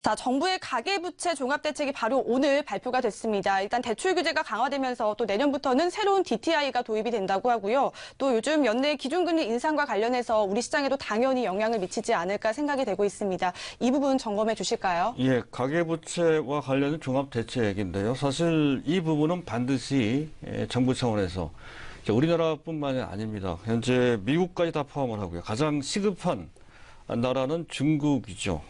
자, 정부의 가계부채 종합대책이 바로 오늘 발표가 됐습니다. 일단 대출 규제가 강화되면서 또 내년부터는 새로운 DTI가 도입이 된다고 하고요. 또 요즘 연내 기준금리 인상과 관련해서 우리 시장에도 당연히 영향을 미치지 않을까 생각이 되고 있습니다. 이 부분 점검해 주실까요? 예, 가계부채와 관련된 종합대책인데요. 사실 이 부분은 반드시 정부 차원에서 우리나라뿐만이 아닙니다. 현재 미국까지 다 포함을 하고요. 가장 시급한 나라는 중국이죠.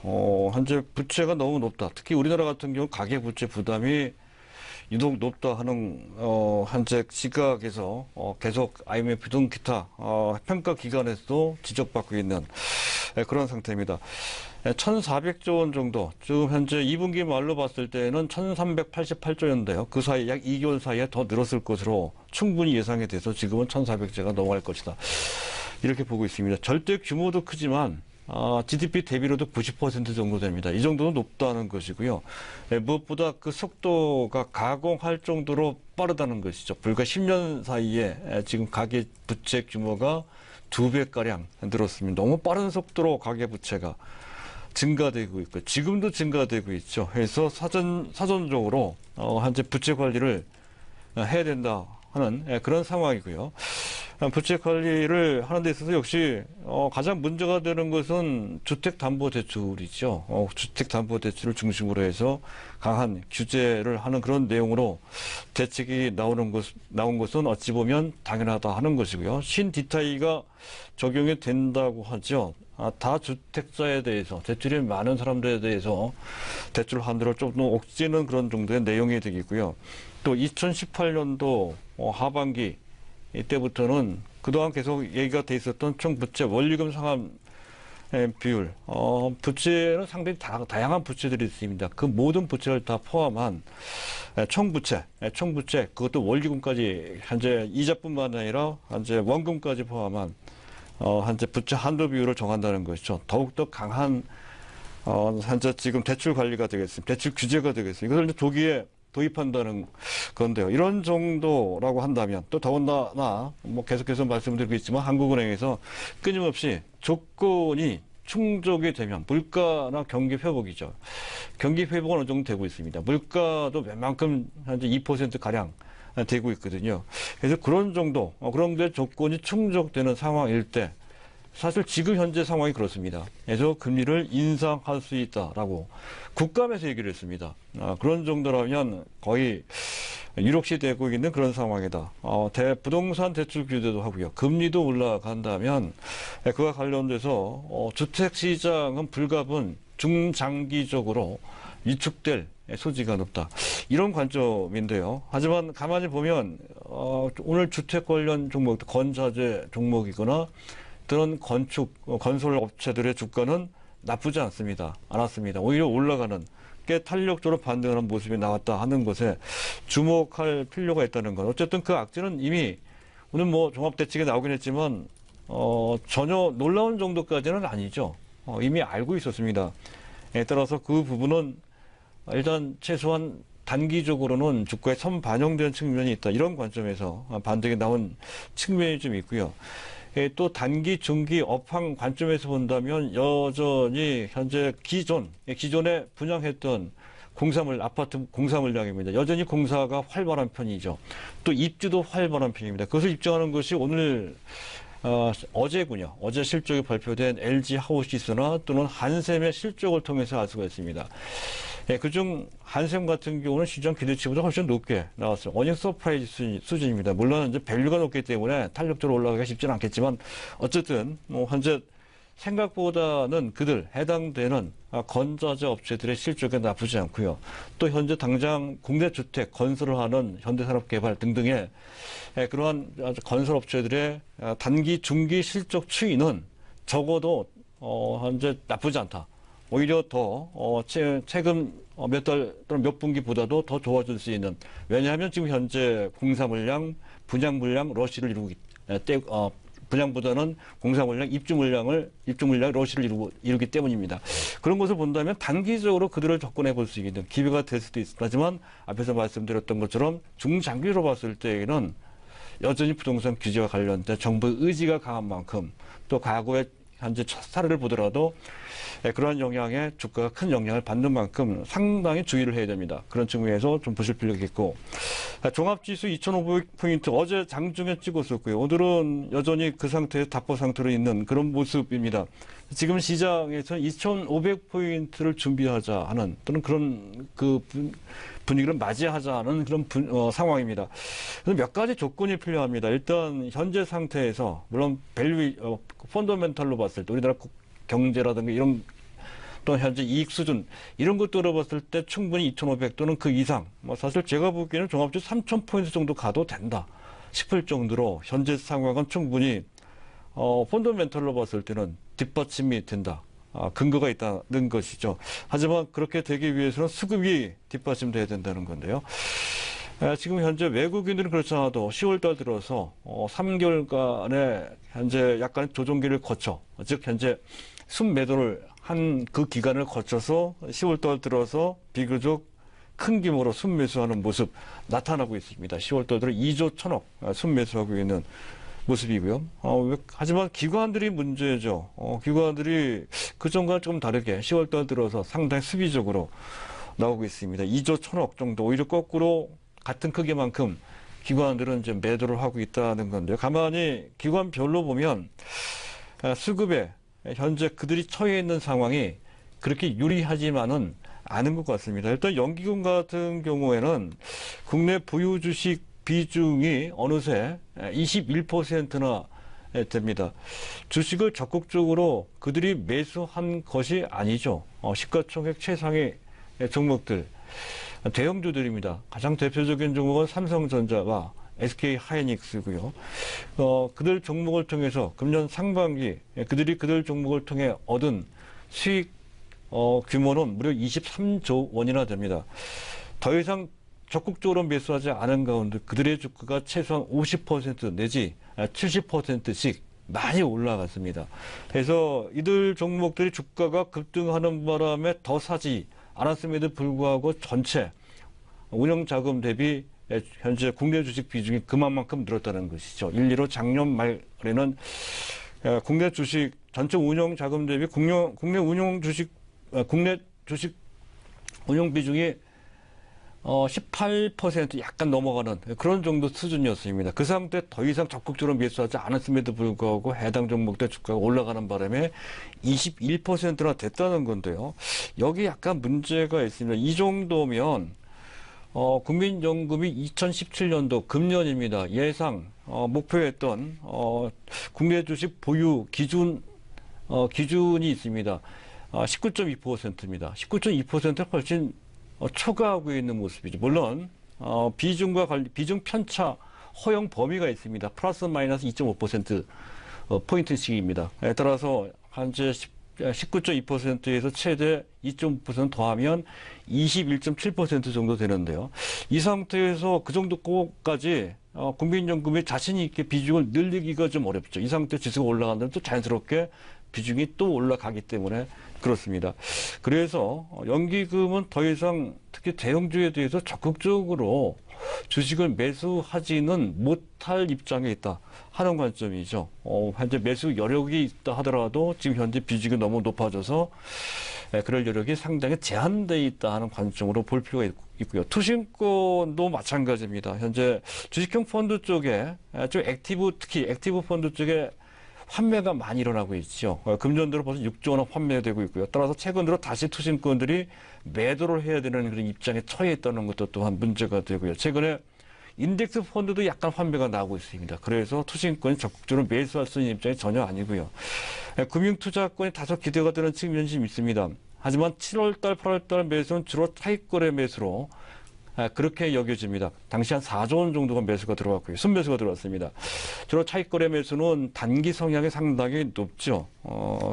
현재 부채가 너무 높다. 특히 우리나라 같은 경우 가계부채 부담이 유독 높다 하는 현재 시각에서 계속 IMF 등 기타 평가 기관에서도 지적받고 있는 그런 상태입니다. 1,400조 원 정도, 지금 현재 2분기 말로 봤을 때는 1,388조 원인데요. 그 사이 약 2개월 사이에 더 늘었을 것으로 충분히 예상이 돼서 지금은 1,400조가 넘어갈 것이다. 이렇게 보고 있습니다. 절대 규모도 크지만 GDP 대비로도 90% 정도 됩니다. 이 정도는 높다는 것이고요. 무엇보다 그 속도가 가공할 정도로 빠르다는 것이죠. 불과 10년 사이에 지금 가계 부채 규모가 2배가량 늘었습니다. 너무 빠른 속도로 가계 부채가 증가되고 있고 지금도 증가되고 있죠. 그래서 사전적으로 현재 부채 관리를 해야 된다 하는 그런 상황이고요. 부채 관리를 하는 데 있어서 역시 가장 문제가 되는 것은 주택담보대출이죠. 주택담보대출을 중심으로 해서 강한 규제를 하는 그런 내용으로 대책이 나온 것은 어찌 보면 당연하다 하는 것이고요. 신DTI가 적용이 된다고 하죠. 다주택자에 대해서, 대출이 많은 사람들에 대해서 대출 한도를 좀 더 억제는 그런 정도의 내용이 되겠고요. 또 2018년도 하반기 이때부터는 그동안 계속 얘기가 돼 있었던 총 부채 원리금 상환 비율, 부채는 상당히 다양한 부채들이 있습니다. 그 모든 부채를 다 포함한 총부채, 그것도 원리금까지 현재 이자뿐만 아니라 현재 원금까지 포함한 현재 부채 한도 비율을 정한다는 것이죠. 더욱더 강한 현재 지금 대출 관리가 되겠습니다. 대출 규제가 되겠습니다. 이것을 이제 조기에 도입한다는 건데요. 이런 정도라고 한다면 또 더군다나 계속해서 말씀드리고 있지만 한국은행에서 끊임없이 조건이 충족이 되면 물가나 경기 회복이죠. 경기 회복은 어느 정도 되고 있습니다. 물가도 웬만큼 현재 2%가량 되고 있거든요. 그래서 그런 정도, 그런 데 조건이 충족되는 상황일 때 사실 지금 현재 상황이 그렇습니다. 그래서 금리를 인상할 수 있다라고 국감에서 얘기를 했습니다. 그런 정도라면 거의 유력시 되고 있는 그런 상황이다. 부동산 대출 규제도 하고요. 금리도 올라간다면 그와 관련돼서 주택시장은 불가분 중장기적으로 위축될 소지가 높다. 이런 관점인데요. 하지만 가만히 보면 오늘 주택 관련 종목, 건자재 종목이거나 그런 건설 업체들의 주가는 나쁘지 않았습니다. 오히려 올라가는 꽤 탄력적으로 반등하는 모습이 나왔다 하는 것에 주목할 필요가 있다는 것. 어쨌든 그 악재는 이미 오늘 종합대책에 나오긴 했지만 전혀 놀라운 정도까지는 아니죠. 이미 알고 있었습니다. 따라서 그 부분은 일단 최소한 단기적으로는 주가에 선반영된 측면이 있다. 이런 관점에서 반등이 나온 측면이 좀 있고요. 또 단기, 중기, 업황 관점에서 본다면 여전히 현재 기존에 분양했던 아파트 공사 물량입니다. 여전히 공사가 활발한 편이죠. 또 입주도 활발한 편입니다. 그것을 입증하는 것이 오늘 어제군요. 어제 실적이 발표된 LG 하우시스나 또는 한샘의 실적을 통해서 알 수가 있습니다. 그중 한샘 같은 경우는 시장 기대치보다 훨씬 높게 나왔어요. 어닝 서프라이즈 수준입니다. 물론 이제 밸류가 높기 때문에 탄력적으로 올라가기가 쉽지는 않겠지만 어쨌든 현재 생각보다는 해당되는 건자재 업체들의 실적이 나쁘지 않고요. 또 현재 당장 국내 주택 건설을 하는 현대산업개발 등등의 그러한 건설 업체들의 단기, 중기 실적 추이는 적어도 현재 나쁘지 않다. 오히려 더 최근 몇 달 또는 몇 분기보다도 더 좋아질 수 있는, 왜냐하면 지금 현재 공사 물량, 분양 물량 러시를 이루고 분양보다는 공사 물량, 입주 물량 러시를 이루기 때문입니다. 그런 것을 본다면 단기적으로 그들을 접근해 볼 수 있는 기회가 될 수도 있지만 앞에서 말씀드렸던 것처럼 중장기로 봤을 때에는 여전히 부동산 규제와 관련된 정부의 의지가 강한 만큼 또 과거에 현재 사례를 보더라도 그러한 영향에 주가가 큰 영향을 받는 만큼 상당히 주의를 해야 됩니다. 그런 측면에서 좀 보실 필요가 있고, 종합지수 2,500포인트 어제 장중에 찍었었고요. 오늘은 여전히 그 상태에서 답보 상태로 있는 그런 모습입니다. 지금 시장에서는 2,500포인트를 준비하자 하는 또는 그런 그 분위기를 맞이하자 하는 그런 상황입니다. 그래서 몇 가지 조건이 필요합니다. 일단 현재 상태에서 물론 펀더멘탈로 봤을 때 우리나라 경제라든가 이런 또 현재 이익 수준 이런 것들을 봤을 때 충분히 2,500 또는 그 이상 사실 제가 보기에는 종합지수 3,000포인트 정도 가도 된다 싶을 정도로 현재 상황은 충분히 펀더멘탈로 봤을 때는 뒷받침이 된다. 근거가 있다는 것이죠. 하지만 그렇게 되기 위해서는 수급이 뒷받침돼야 된다는 건데요. 지금 현재 외국인들은 그렇지 않아도 10월달 들어서 3개월간의 현재 약간의 조정기를 거쳐, 즉 현재 순매도를 한 그 기간을 거쳐서 10월달 들어서 비교적 큰 규모로 순매수하는 모습 나타나고 있습니다. 10월달 들어 2조 1천억 순매수하고 있는 모습이고요. 하지만 기관들이 문제죠. 기관들이 그전과 좀 다르게 10월달 들어서 상당히 수비적으로 나오고 있습니다. 2조 1천억 정도 오히려 거꾸로 같은 크기만큼 기관들은 이제 매도를 하고 있다는 건데요. 가만히 기관별로 보면 수급에 현재 그들이 처해 있는 상황이 그렇게 유리하지만은 않은 것 같습니다. 일단 연기금 같은 경우에는 국내 보유 주식 비중이 어느새 21%나 됩니다. 주식을 적극적으로 그들이 매수한 것이 아니죠. 시가총액 최상의 종목들, 대형주들입니다. 가장 대표적인 종목은 삼성전자와 SK 하이닉스고요. 그들 종목을 통해서 금년 상반기 그들 종목을 통해 얻은 수익 규모는 무려 23조 원이나 됩니다. 더 이상 적극적으로 매수하지 않은 가운데 그들의 주가가 최소한 50% 내지 70%씩 많이 올라갔습니다. 그래서 이들 종목들이 주가가 급등하는 바람에 더 사지 않았음에도 불구하고 전체 운영자금 대비 현재 국내 주식 비중이 그만큼 늘었다는 것이죠. 일리로 작년 말에는 국내 주식 전체 운영자금 대비 국내 주식 운용 비중이 18% 약간 넘어가는 그런 정도 수준이었습니다. 그 상태 더 이상 적극적으로 매수하지 않았음에도 불구하고 해당 종목들 주가가 올라가는 바람에 21%나 됐다는 건데요. 여기 약간 문제가 있습니다. 이 정도면 국민연금이 2017년도 금년입니다. 예상 목표했던 국내 주식 보유 기준이 있습니다. 19.2%입니다. 19.2%를 훨씬 초과하고 있는 모습이죠. 물론 비중 편차 허용 범위가 있습니다. 플러스 마이너스 2.5% 포인트씩입니다. 따라서 현재 19.2%에서 최대 2.5% 더하면 21.7% 정도 되는데요. 이 상태에서 그 정도까지 국민연금이 자신 있게 비중을 늘리기가 좀 어렵죠. 이 상태 지수가 올라간다면 또 자연스럽게 비중이 또 올라가기 때문에 그렇습니다. 그래서 연기금은 더 이상 특히 대형주에 대해서 적극적으로 주식을 매수하지는 못할 입장에 있다 하는 관점이죠. 현재 매수 여력이 있다 하더라도 지금 현재 비중이 너무 높아져서 그럴 여력이 상당히 제한되어 있다 하는 관점으로 볼 필요가 있고요. 투신권도 마찬가지입니다. 현재 주식형 펀드 쪽에 특히 액티브 펀드 쪽에 환매가 많이 일어나고 있죠. 금년 들어 벌써 6조 원 환매되고 있고요. 따라서 최근 들어 다시 투신권들이 매도를 해야 되는 그런 입장에 처해 있다는 것도 또한 문제가 되고요. 최근에 인덱스 펀드도 약간 환매가 나오고 있습니다. 그래서 투신권이 적극적으로 매수할 수 있는 입장이 전혀 아니고요. 금융투자권이 다소 기대가 되는 측면이 좀 있습니다. 하지만 7월달, 8월달 매수는 주로 차익거래 매수로 그렇게 여겨집니다. 당시 한 4조 원 정도가 매수가 들어왔고요. 순매수가 들어왔습니다. 주로 차익거래 매수는 단기 성향이 상당히 높죠.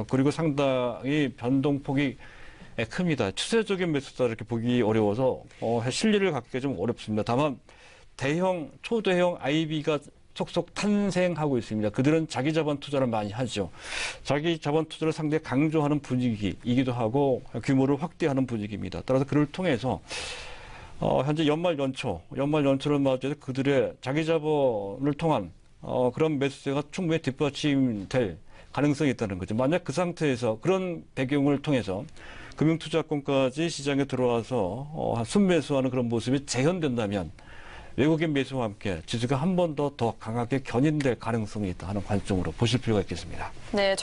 그리고 상당히 변동폭이 큽니다. 추세적인 매수다 이렇게 보기 어려워서 실리를 갖기 좀 어렵습니다. 다만 초대형 IB가 속속 탄생하고 있습니다. 그들은 자기 자본 투자를 많이 하죠. 자기 자본 투자를 상당히 강조하는 분위기이기도 하고 규모를 확대하는 분위기입니다. 따라서 그를 통해서 현재 연말 연초를 맞이해서 그들의 자기 자본을 통한 그런 매수세가 충분히 뒷받침될 가능성이 있다는 거죠. 만약 그 상태에서 그런 배경을 통해서 금융투자권까지 시장에 들어와서 순매수하는 그런 모습이 재현된다면 외국인 매수와 함께 지수가 한 번 더 강하게 견인될 가능성이 있다 하는 관점으로 보실 필요가 있겠습니다. 네,